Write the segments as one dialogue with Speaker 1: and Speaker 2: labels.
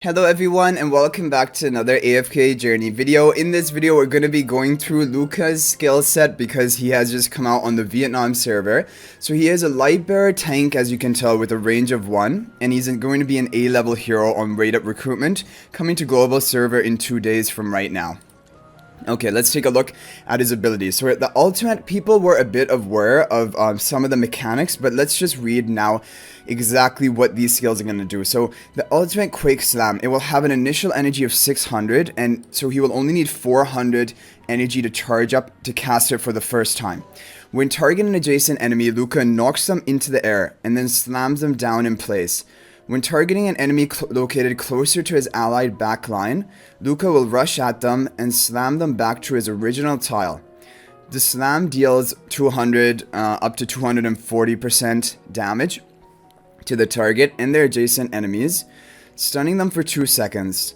Speaker 1: Hello everyone and welcome back to another AFK journey video. In this video we're going to be going through Lucca's skill set because he has just come out on the Vietnam server. So he is a light bearer tank, as you can tell, with a range of 1, and he's going to be an A-level hero on raid up recruitment, coming to global server in 2 days from right now. Okay, let's take a look at his abilities. So at the ultimate, people were a bit aware of some of the mechanics, but let's just read now exactly what these skills are going to do. So the ultimate Quake Slam, it will have an initial energy of 600, and so he will only need 400 energy to charge up to cast it for the first time. When targeting an adjacent enemy, Lucca knocks them into the air and then slams them down in place. When targeting an enemy located closer to his allied backline, Lucca will rush at them and slam them back to his original tile. The slam deals 200 up to 240% damage to the target and their adjacent enemies, stunning them for 2 seconds.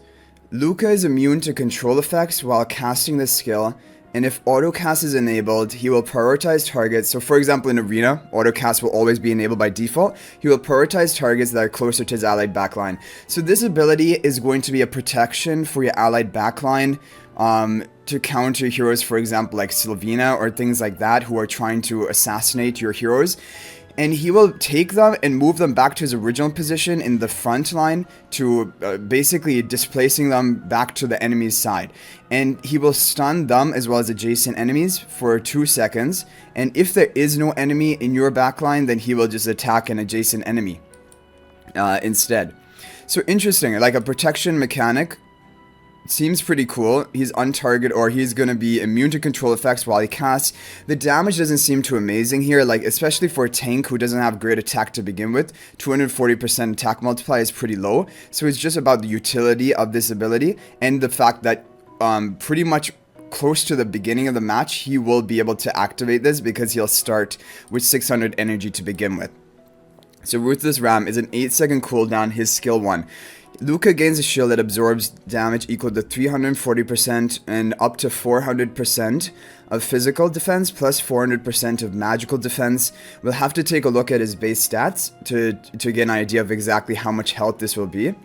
Speaker 1: Lucca is immune to control effects while casting this skill, and if autocast is enabled, he will prioritize targets. So for example, in Arena, autocast will always be enabled by default. He will prioritize targets that are closer to his allied backline. So this ability is going to be a protection for your allied backline to counter heroes, for example, like Sylvina or things like that, who are trying to assassinate your heroes. And he will take them and move them back to his original position in the front line to basically displacing them back to the enemy's side. And he will stun them as well as adjacent enemies for 2 seconds. And if there is no enemy in your backline, then he will just attack an adjacent enemy instead. So interesting, like a protection mechanic. Seems pretty cool. He's untarget, or he's going to be immune to control effects while he casts. The damage doesn't seem too amazing here, like especially for a tank who doesn't have great attack to begin with. 240% attack multiplier is pretty low. So it's just about the utility of this ability and the fact that pretty much close to the beginning of the match, he will be able to activate this because he'll start with 600 energy to begin with. So Ruthless Ram is an 8-second cooldown, his skill 1. Lucca gains a shield that absorbs damage equal to 340% and up to 400% of physical defense plus 400% of magical defense. We'll have to take a look at his base stats to get an idea of exactly how much health this will be.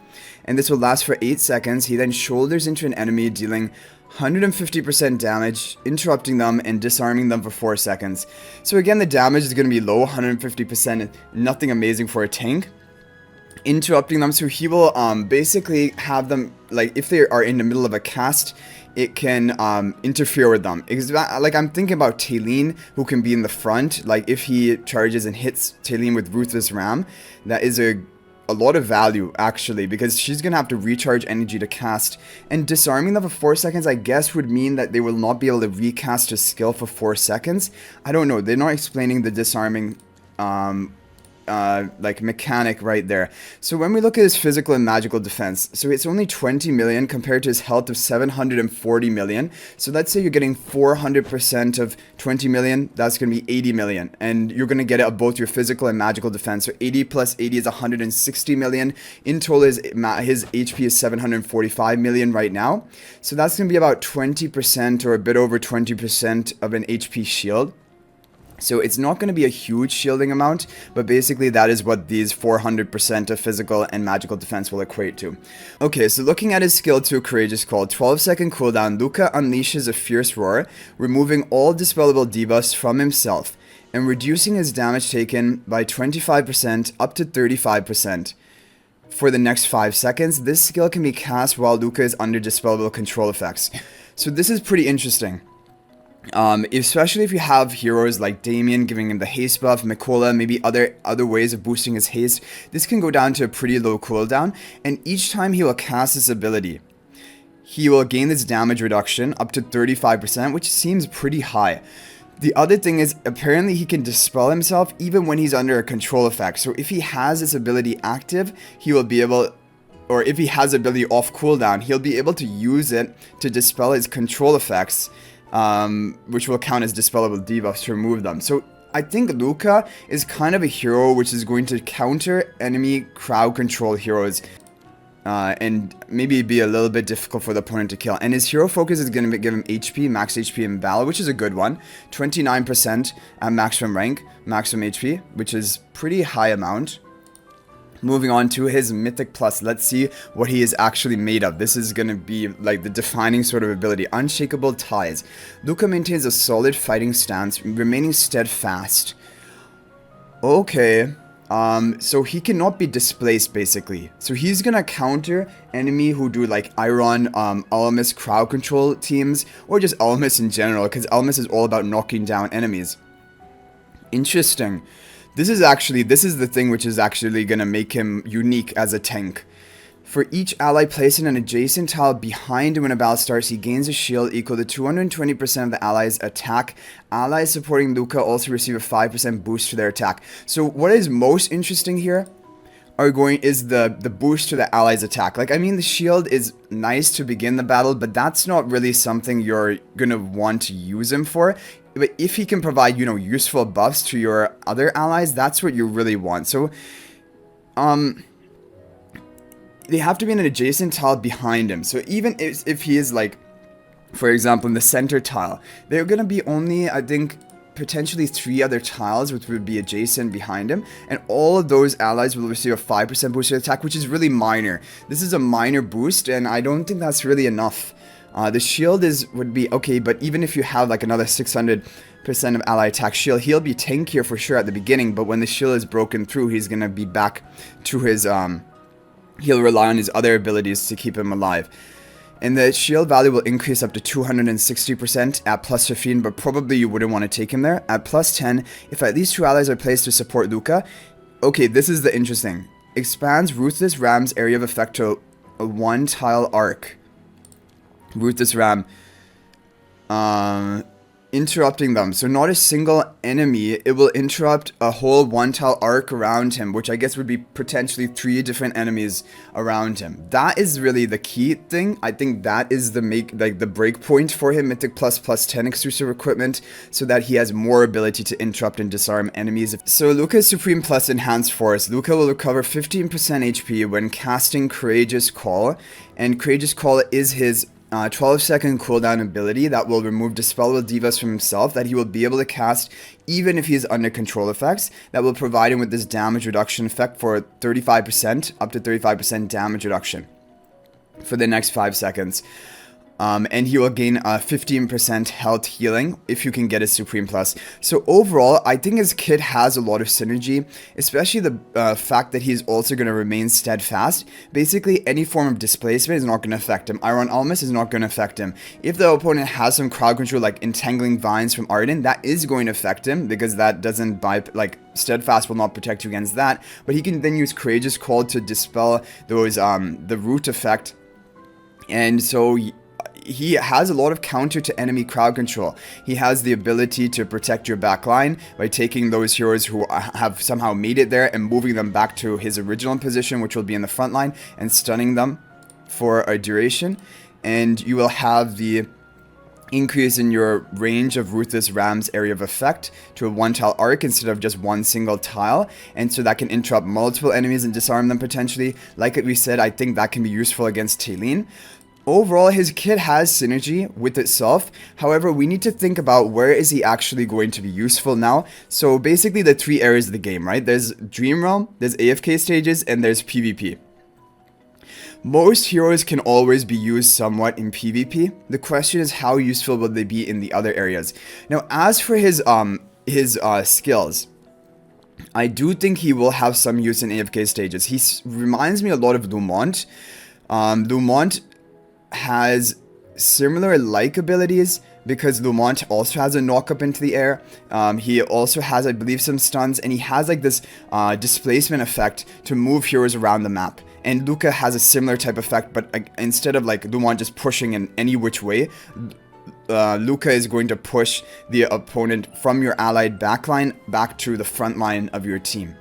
Speaker 1: And this will last for 8 seconds. He then shoulders into an enemy, dealing 150% damage, interrupting them and disarming them for 4 seconds. So again, the damage is going to be low, 150%, nothing amazing for a tank. Interrupting them, so he will basically have them, like if they are in the middle of a cast, it can interfere with them. Like I'm thinking about Talene, who can be in the front. Like if he charges and hits Talene with Ruthless Ram, that is a lot of value actually, because she's gonna have to recharge energy to cast, and disarming them for 4 seconds I guess would mean that they will not be able to recast a skill for 4 seconds. I don't know, they're not explaining the disarming like mechanic right there. So when we look at his physical and magical defense, so it's only 20 million compared to his health of 740 million. So let's say you're getting 400% of 20 million, that's going to be 80 million, and you're going to get it of both your physical and magical defense. So 80 plus 80 is 160 million. In total, his HP is 745 million right now. So that's going to be about 20% or a bit over 20% of an HP shield. So it's not going to be a huge shielding amount, but basically that is what these 400% of physical and magical defense will equate to. Okay, so looking at his skill 2 Courageous Call, 12-second cooldown, Lucca unleashes a fierce roar, removing all dispellable debuffs from himself, and reducing his damage taken by 25% up to 35%. For the next 5 seconds, this skill can be cast while Lucca is under dispellable control effects. So this is pretty interesting. Especially if you have heroes like Damien giving him the haste buff, Mikola, maybe other ways of boosting his haste, this can go down to a pretty low cooldown, and each time he will cast this ability, he will gain this damage reduction up to 35%, which seems pretty high. The other thing is, apparently he can dispel himself even when he's under a control effect. So if he has this ability active, he will be able, or if he has ability off cooldown, he'll be able to use it to dispel his control effects, which will count as dispellable debuffs to remove them. So I think Lucca is kind of a hero which is going to counter enemy crowd control heroes, and maybe be a little bit difficult for the opponent to kill. And his hero focus is going to give him HP, max HP and Valor, which is a good one. 29% at maximum rank, maximum HP, which is pretty high amount. Moving on to his Mythic Plus, let's see what he is actually made of. This is going to be like the defining sort of ability. Unshakeable ties. Lucca maintains a solid fighting stance, remaining steadfast. Okay, so he cannot be displaced basically. So he's gonna counter enemy who do like Iron, Almus crowd control teams, or just Almus in general, because Almus is all about knocking down enemies. Interesting. This is the thing which is actually gonna make him unique as a tank. For each ally placed in an adjacent tile behind him when a battle starts, he gains a shield equal to 220% of the allies' attack. Allies supporting Lucca also receive a 5% boost to their attack. So what is most interesting here is the boost to the allies' attack. Like, I mean, the shield is nice to begin the battle, but that's not really something you're gonna want to use him for. But if he can provide, you know, useful buffs to your other allies, that's what you really want. So, they have to be in an adjacent tile behind him. So even if he is like, for example, in the center tile, there are going to be only, I think, potentially 3 other tiles which would be adjacent behind him. And all of those allies will receive a 5% boost to attack, which is really minor. This is a minor boost, and I don't think that's really enough. The shield would be okay, but even if you have like another 600% of ally attack shield, he'll be tankier for sure at the beginning. But when the shield is broken through, he's going to be back to his... He'll rely on his other abilities to keep him alive. And the shield value will increase up to 260% at plus 15, but probably you wouldn't want to take him there. At plus 10, if at least 2 allies are placed to support Lucca. Okay, this is the interesting. Expands Ruthless Ram's area of effect to a 1-tile arc. Ruthless Ram. Interrupting them. So not a single enemy, it will interrupt a whole 1-tile arc around him, which I guess would be potentially 3 different enemies around him. That is really the key thing. I think that is the break point for him. Mythic plus 10 exclusive equipment, so that he has more ability to interrupt and disarm enemies. So Lucca's Supreme Plus Enhanced Force. Lucca will recover 15% HP when casting Courageous Call, and Courageous Call is his 12-second cooldown ability that will remove Dispellable Divas from himself, that he will be able to cast even if he is under control effects. That will provide him with this damage reduction effect for 35%, up to 35% damage reduction for the next 5 seconds. And he will gain 15% health healing if you can get his Supreme Plus. So overall, I think his kit has a lot of synergy, especially the fact that he's also going to remain steadfast. Basically, any form of displacement is not going to affect him. Iron Almus is not going to affect him. If the opponent has some crowd control, like Entangling Vines from Arden, that is going to affect him, because that doesn't Steadfast will not protect you against that. But he can then use Courageous Call to dispel those, the root effect. And so he has a lot of counter to enemy crowd control. He has the ability to protect your backline by taking those heroes who have somehow made it there and moving them back to his original position, which will be in the front line, and stunning them for a duration. And you will have the increase in your range of Ruthless Ram's area of effect to a 1-tile arc instead of just 1 single tile, and so that can interrupt multiple enemies and disarm them potentially. Like we said, I think that can be useful against Talene. Overall, his kit has synergy with itself. However, we need to think about where is he actually going to be useful now. So basically the 3 areas of the game, right? There's Dream Realm, there's AFK stages, and there's PvP. Most heroes can always be used somewhat in PvP. The question is, how useful will they be in the other areas? Now, as for his skills, I do think he will have some use in AFK stages. He reminds me a lot of Lumont. Lumont has similar like abilities, because Lumont also has a knock up into the air. He also has, I believe, some stuns, and he has like this displacement effect to move heroes around the map. And Lucca has a similar type effect, but instead of like Lumont just pushing in any which way, Lucca is going to push the opponent from your allied backline back to the front line of your team,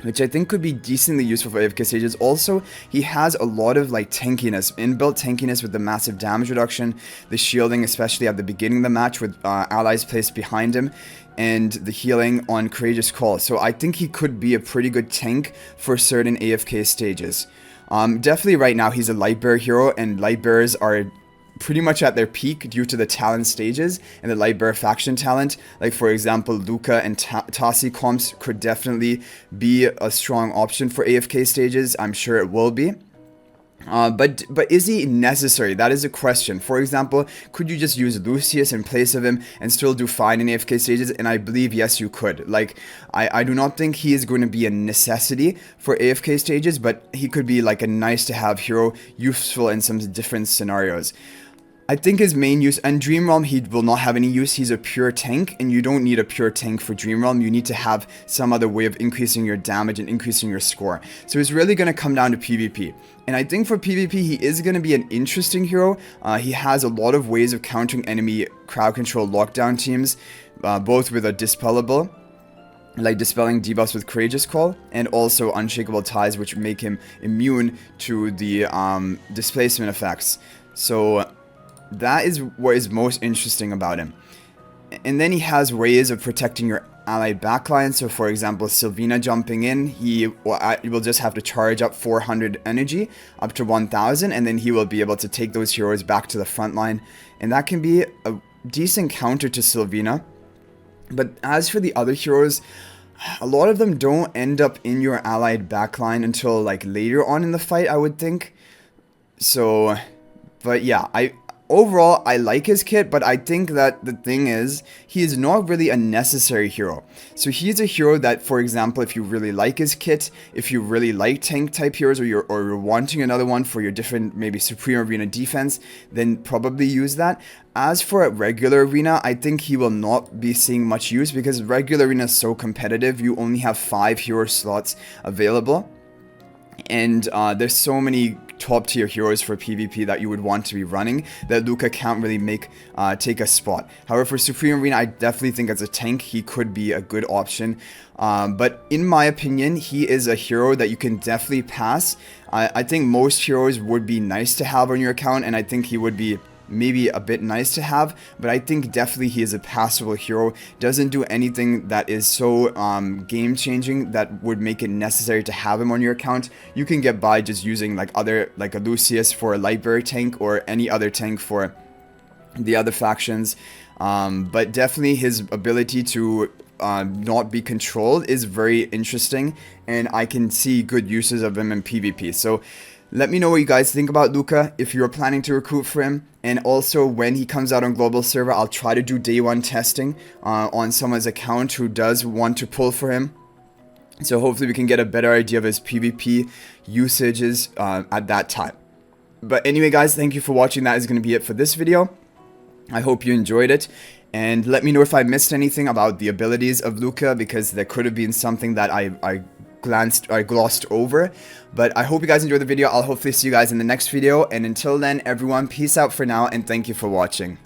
Speaker 1: which I think could be decently useful for AFK stages. Also, he has a lot of like tankiness, inbuilt tankiness with the massive damage reduction, the shielding, especially at the beginning of the match with allies placed behind him, and the healing on Courageous Call. So I think he could be a pretty good tank for certain AFK stages. Definitely right now he's a Lightbearer hero, and Lightbearers are pretty much at their peak due to the talent stages and the light bearer faction talent. Like for example, Lucca and Tassi comps could definitely be a strong option for AFK stages. I'm sure it will be. But is he necessary? That is a question. For example, could you just use Lucius in place of him and still do fine in AFK stages? And I believe yes, you could. Like, I do not think he is going to be a necessity for AFK stages, but he could be like a nice to have hero, useful in some different scenarios. I think his main use, and Dream Realm, he will not have any use. He's a pure tank, and you don't need a pure tank for Dream Realm. You need to have some other way of increasing your damage and increasing your score. So it's really going to come down to PvP. And I think for PvP, he is going to be an interesting hero. He has a lot of ways of countering enemy crowd control lockdown teams, both with a Dispellable, like dispelling debuffs with Courageous Call, and also Unshakable Ties, which make him immune to the displacement effects. So that is what is most interesting about him. And then he has ways of protecting your allied backline. So for example, Sylvina jumping in, he will just have to charge up 400 energy up to 1000, and then he will be able to take those heroes back to the front line. And that can be a decent counter to Sylvina. But as for the other heroes, a lot of them don't end up in your allied backline until like later on in the fight, I would think. So, but yeah, overall, I like his kit, but I think that the thing is, he is not really a necessary hero. So he's a hero that, for example, if you really like his kit, if you really like tank type heroes, or you're wanting another one for your different, maybe Supreme Arena defense, then probably use that. As for a regular arena, I think he will not be seeing much use because regular arena is so competitive. You only have 5 hero slots available. And there's so many top tier heroes for PvP that you would want to be running that Lucca can't really take a spot. However, for Supreme Arena, I definitely think as a tank, he could be a good option. But in my opinion, he is a hero that you can definitely pass. I think most heroes would be nice to have on your account, and I think he would be maybe a bit nice to have, but I think definitely he is a passable hero. Doesn't do anything that is so game changing that would make it necessary to have him on your account. You can get by just using like a Lucius for a light bearer tank or any other tank for the other factions. But definitely his ability to not be controlled is very interesting, and I can see good uses of him in PvP. So let me know what you guys think about Lucca, if you're planning to recruit for him. And also, when he comes out on global server, I'll try to do day 1 testing on someone's account who does want to pull for him. So hopefully we can get a better idea of his PvP usages at that time. But anyway guys, thank you for watching. That is going to be it for this video. I hope you enjoyed it. And let me know if I missed anything about the abilities of Lucca, because there could have been something that I glossed over. But I hope you guys enjoyed the video. I'll hopefully see you guys in the next video, and until then, everyone, peace out for now, and thank you for watching.